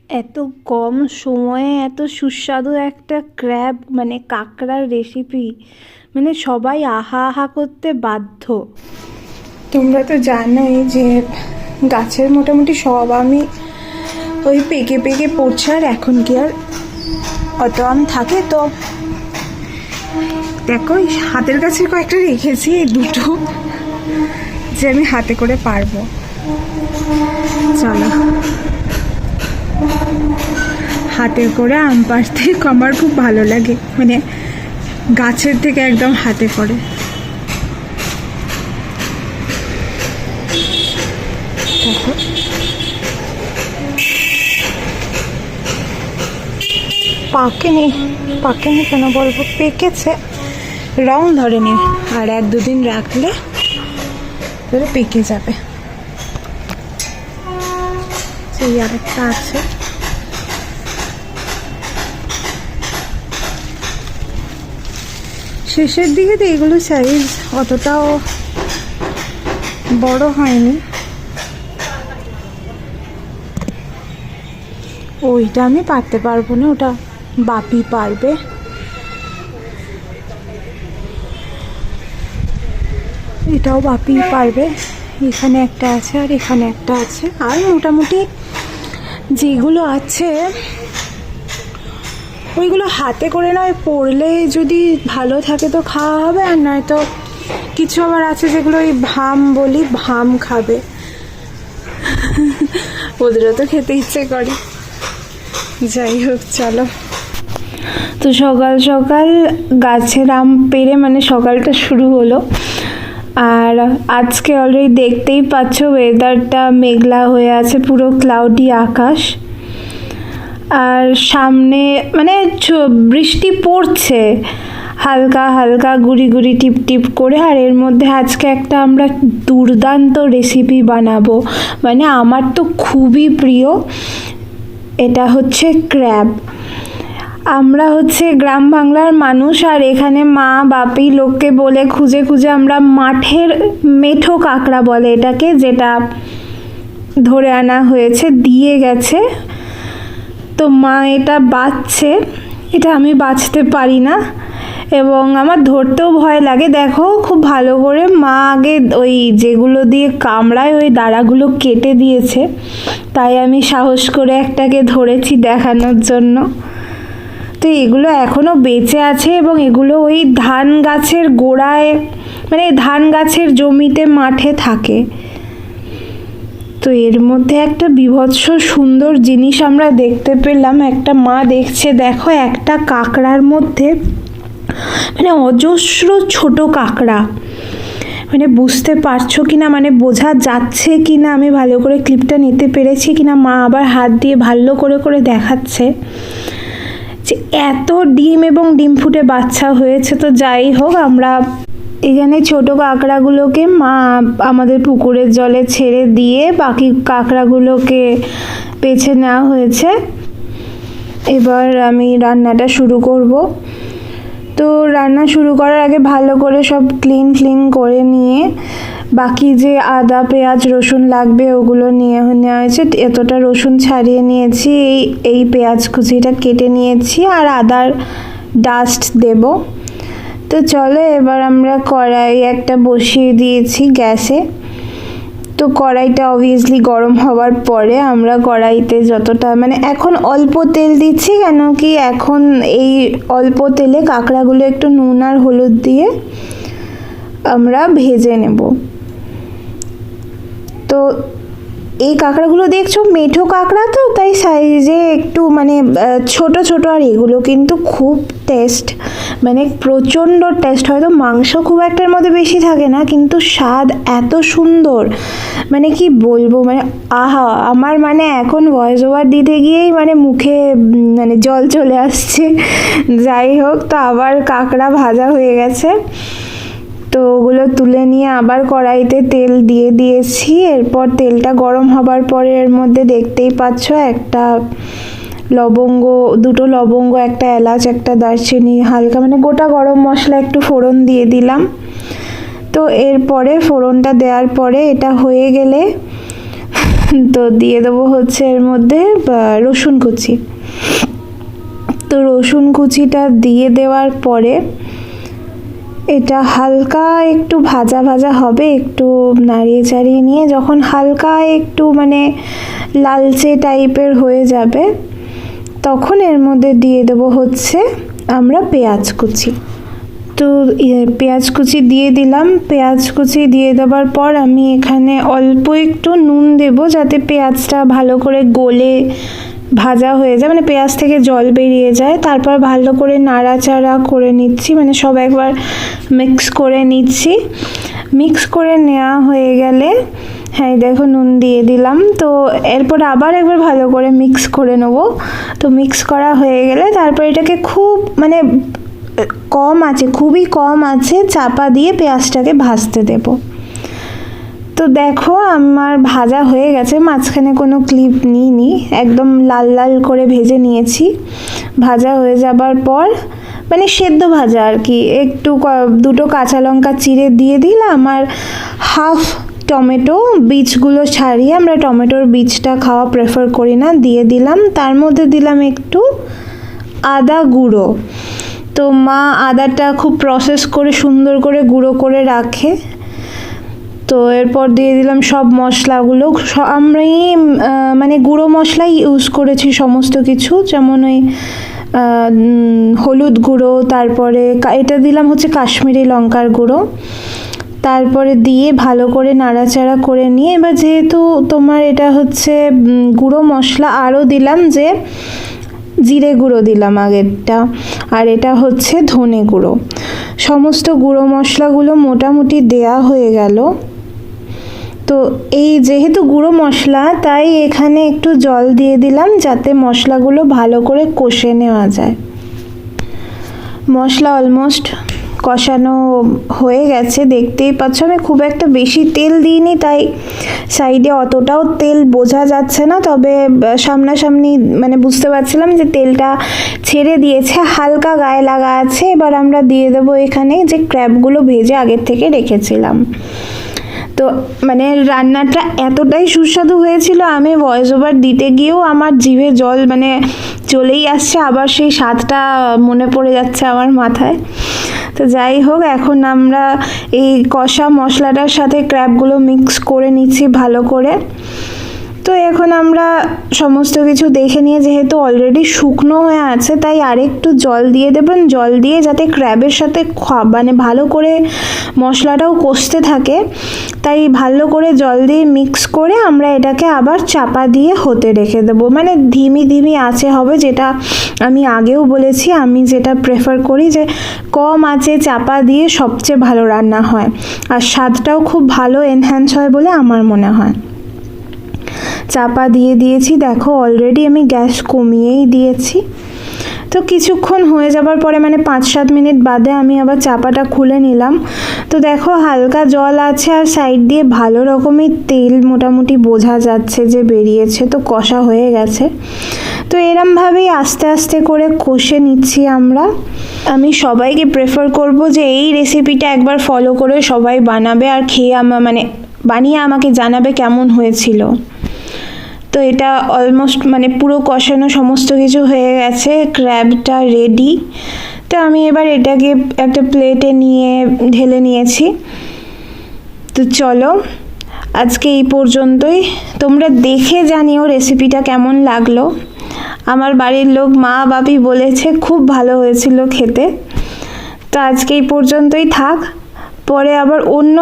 এত কম সময়ে এত সুস্বাদু একটা ক্র্যাব মানে কাঁকড়ার রেসিপি, মানে সবাই আহা আহা করতে বাধ্য। তোমরা তো জানোই যে গাছের মোটামুটি সব আমি ওই পেকে পেকে পড়ছে, আর এখন কি আর অত আম থাকে? তো দেখো হাতের কাছে কয়েকটা রেখেছি, এই দুটো যে আমি হাতে করে পারবো। চলো, হাতে করে আম পাড়তে আমার খুব ভালো লাগে, মানে গাছের থেকে একদম হাতে করে। পাকেনি, পাকেনি কেন বলবো, পেকেছে, রং ধরেনি, আর 1-2 দিন রাখলে ধরে পেকে যাবে। সেই আরেকটা আছে, শেষের দিকে তো এগুলো সাইজ অতটাও বড় হয়নি। ওইটা আমি পারতে পারবো না, ওটা বাপি পারবে। এটাও বাপি পারবে। এখানে একটা আছে আর এখানে একটা আছে, আর মোটামুটি যেগুলো আছে ওইগুলো হাতে করে নয়, পড়লে যদি ভালো থাকে তো খাওয়া হবে, আর নয়তো কিছু আবার আছে যেগুলো ওই ভাম বলি, ভাম খাবে, ওদেরও তো খেতে ইচ্ছে করে। যাই হোক, চলো। তো সকাল সকাল গাছের আম পেড়ে মানে সকালটা শুরু হলো। আর আজকে অলরেডি দেখতেই পাচ্ছ ওয়েদারটা মেঘলা হয়ে আছে, পুরো ক্লাউডি আকাশ, আর সামনে মানে বৃষ্টি পড়ছে হালকা হালকা গুড়ি গুড়ি টিপ টিপ করে। আর এর মধ্যে আজকে একটা আমরা দুর্দান্ত রেসিপি বানাবো, মানে আমার তো খুবই প্রিয়। এটা হচ্ছে ক্র্যাব। আমরা হচ্ছে গ্রাম বাংলার মানুষ, আর এখানে মা বাপি লোককে বলে খুঁজে খুঁজে আমরা মাঠের মেঠো কাঁকড়া বলে এটাকে, যেটা ধরে আনা হয়েছে, দিয়ে গেছে। তো মা এটা বাছছে, এটা আমি বাছতে পারি না এবং আমার ধরতেও ভয় লাগে। দেখো খুব ভালো করে মা আগে ওই যেগুলো দিয়ে কামড়ায় ওই দাঁড়াগুলো কেটে দিয়েছে, তাই আমি সাহস করে একটাকে ধরেছি দেখানোর জন্য। তো এগুলো এখনও বেঁচে আছে এবং এগুলো ওই ধান গাছের গোড়ায়, মানে ধান গাছের জমিতে মাঠে থাকে। তো এর মধ্যে একটা বীভৎস সুন্দর জিনিস আমরা দেখতে পেলাম। একটা মা দেখছে, দেখো একটা কাঁকড়ার মধ্যে মানে অজস্র ছোট কাঁকড়া, মানে বুঝতে পারছো কি না, মানে বোঝা যাচ্ছে কি না, আমি ভালো করে ক্লিপটা নিতে পেরেছি কিনা। মা আবার হাত দিয়ে ভালো করে করে দেখাচ্ছে যে এত ডিম এবং ডিম ফুটে বাচ্চা হয়েছে। তো যাই হোক, আমরা এখানে ছোট কাঁকড়াগুলোকে মা আমাদের পুকুরের জলে ছেড়ে দিয়ে বাকি কাঁকড়াগুলোকে বেছে নেওয়া হয়েছে। এবার আমি রান্নাটা শুরু করব। তো রান্না শুরু করার আগে ভালো করে সব ক্লিন করে নিয়ে বাকি যে আদা পেঁয়াজ রসুন লাগবে ওগুলো নিয়ে নেওয়া হয়েছে। এতটা রসুন ছাড়িয়ে নিয়েছি, এই পেঁয়াজ কুচিটা কেটে নিয়েছি, আর আদার ডাস্ট দেব। তো চলো, এবার আমরা কড়াই একটা বসিয়ে দিয়েছি গ্যাসে। তো কড়াইটা অবভিয়াসলি গরম হওয়ার পরে আমরা কড়াইতে যতটা, মানে এখন অল্প তেল দিচ্ছি, কেন কি এখন এই অল্প তেলে কাঁকড়াগুলো একটু নুন আর হলুদ দিয়ে আমরা ভেজে নেব। তো এই কাঁকড়াগুলো দেখছো মেঠো কাঁকড়া, তো তাই সাইজে একটু মানে ছোট ছোট, আর এগুলো কিন্তু খুব টেস্ট, মানে প্রচণ্ড টেস্ট। হয়তো মাংস খুব একটার মধ্যে বেশি থাকে না, কিন্তু স্বাদ এত সুন্দর, মানে কি বলবো, মানে আহা, আমার মানে এখন ভয়েস ওভার দিতে গিয়েই মানে মুখে মানে জল চলে আসছে। যাই হোক, তো আবার কাঁকড়া ভাজা হয়ে গেছে, তো ওগুলো তুলে নিয়ে আবার কড়াইতে তেল দিয়ে দিয়েছি। এরপর তেলটা গরম হবার পরে এর মধ্যে দেখতেই পাচ্ছ একটা লবঙ্গ, দুটো লবঙ্গ, একটা এলাচ, একটা দারচিনি, হালকা মানে গোটা গরম মশলা একটু ফোড়ন দিয়ে দিলাম। তো এরপরে ফোড়নটা দেওয়ার পরে এটা হয়ে গেলে তো দিয়ে দেবো হচ্ছে এর মধ্যে রসুন কুচি। তো রসুন কুচিটা দিয়ে দেওয়ার পরে এটা হালকা একটু ভাজা ভাজা হবে, একটু নাড়িয়ে চাড়িয়ে নিয়ে যখন হালকা একটু মানে লালচে টাইপের হয়ে যাবে তখন এর মধ্যে দিয়ে দেবো হচ্ছে আমরা পেঁয়াজ কুচি। তো পেঁয়াজ কুচি দিয়ে দিলাম। পেঁয়াজ কুচি দিয়ে দেওয়ার পর আমি এখানে অল্প একটু নুন দেবো যাতে পেঁয়াজটা ভালো করে গলে ভাজা হয়ে যায়, মানে পেঁয়াজ থেকে জল বেরিয়ে যায়। তারপর ভালো করে নাড়াচাড়া করে নিচ্ছি, মানে সব একবার মিক্স করে নিচ্ছি। মিক্স করে নেওয়া হয়ে গেলে হ্যাঁ দেখো নুন দিয়ে দিলাম। তো এরপর আবার একবার ভালো করে মিক্স করে নেবো। তো মিক্স করা হয়ে গেলে তারপর এটাকে খুব মানে কম আছে, খুবই কম আছে চাপা দিয়ে পেঁয়াজটাকে ভাজতে দেব। তো দেখো আমার ভাজা হয়ে গেছে, মাঝখানে কোনো ক্লিপ নিইনি, একদম লাল লাল করে ভেজে নিয়েছি। ভাজা হয়ে যাবার পর মানে সেদ্ধ ভাজা আর কি, একটু দুটো কাঁচা লঙ্কা চিড়ে দিয়ে দিলাম আর হাফ টমেটো বীজগুলো ছাড়িয়ে, আমরা টমেটোর বীজটা খাওয়া প্রেফার করি না, দিয়ে দিলাম। তার মধ্যে দিলাম একটু আদা গুঁড়ো। তো মা আদাটা খুব প্রসেস করে সুন্দর করে গুঁড়ো করে রাখে। তো এরপর দিয়ে দিলাম সব মশলাগুলো। আমি মানে গুঁড়ো মশলাই ইউজ করেছি সমস্ত কিছু, যেমন ওই হলুদ গুঁড়ো, তারপরে এটা দিলাম হচ্ছে কাশ্মীরি লঙ্কার গুঁড়ো। তারপরে দিয়ে ভালো করে নাড়াচাড়া করে নিয়ে এবার যেহেতু তোমার এটা হচ্ছে গুঁড়ো মশলা, আরও দিলাম যে জিরে গুঁড়ো দিলাম আগেরটা, আর এটা হচ্ছে ধনে গুঁড়ো। সমস্ত গুঁড়ো মশলাগুলো মোটামুটি দেয়া হয়ে গেল। তো এই যেহেতু গুঁড়ো মশলা তাই এখানে একটু জল দিয়ে দিলাম যাতে মশলাগুলো ভালো করে কষে নেওয়া যায়। মশলা অলমোস্ট কষানো হয়ে গেছে, দেখতেই পাচ্ছ। আমি খুব একটা বেশি তেল দিইনি, তাই সাইডে অতটাও তেল বোঝা যাচ্ছে না, তবে সামনাসামনি মানে বুঝতে পারছিলাম যে তেলটা ছেড়ে দিয়েছে, হালকা গায়ে লাগা আছে। এবার আমরা দিয়ে দেবো এখানে যে ক্র্যাবগুলো ভেজে আগের থেকে রেখেছিলাম। তো মানে রান্নাটা এতটাই সুস্বাদু হয়েছিল, আমি ভয়েস ওভার দিতে গিয়েও আমার জিভে জল মানে চলেই আসছে, আবার সেই স্বাদটা মনে পড়ে যাচ্ছে আমার মাথায়। তো যাই হোক, এখন আমরা এই কষা মশলাটার সাথে ক্র্যাবগুলো মিক্স করে নিচ্ছি ভালো করে। তো এখন আমরা সমস্ত কিছু দেখে নিয়ে যেহেতু অলরেডি শুকনো হয়ে আছে তাই আরেকটু জল দিয়ে দেবেন, জল দিয়ে যাতে ক্র্যাবের সাথে মানে ভালো করে মশলাটাও কষতে থাকে, তাই ভালো করে জল দিয়ে মিক্স করে আমরা এটাকে আবার চাপা দিয়ে হতে রেখে দেবো। মানে ধিমি ধিমি আঁচে হবে, যেটা আমি আগেও বলেছি আমি যেটা প্রেফার করি যে কম আঁচে চাপা দিয়ে সবচেয়ে ভালো রান্না হয়, আর স্বাদটাও খুব ভালো এনহ্যান্স হয় বলে আমার মনে হয়। চাপা দিয়ে দিয়েছি, দেখো অলরেডি আমি গ্যাস কমিয়েই দিয়েছি। তো কিছুক্ষণ হয়ে যাবার পরে মানে 5-7 মিনিট বাদে আমি আবার চাপাটা খুলে নিলাম। তো দেখো হালকা জল আছে আর সাইড দিয়ে ভালো রকমের তেল মোটামুটি বোঝা যাচ্ছে যে বেরিয়েছে, তো কষা হয়ে গেছে। তো এরমভাবেই আস্তে আস্তে করে কষে নিচ্ছি আমরা। আমি সবাইকে প্রেফার করব যে এই রেসিপিটা একবার ফলো করে সবাই বানাবে আর খেয়ে মানে বানিয়ে আমাকে জানাবে কেমন হয়েছিল। তো এটা অলমোস্ট মানে পুরো কষানো সমস্ত কিছু হয়ে গেছে, ক্র্যাবটা রেডি। তো আমি এবার এটাকে একটা প্লেটে নিয়ে ঢেলে নিয়েছি। তো চলো আজকে এই পর্যন্তই, তোমরা দেখে জানিও রেসিপিটা কেমন লাগলো। আমার বাড়ির লোক মা বাপি বলেছে খুব ভালো হয়েছিল খেতে। তো আজকে এই পর্যন্তই থাক, পরে আবার অন্য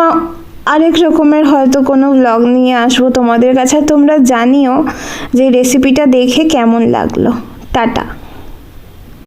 আরেক রকমের হয়তো কোনো ব্লগ নিয়ে আসবো তোমাদের কাছে। তোমরা জানিও যে রেসিপিটা দেখে কেমন লাগলো। টাটা।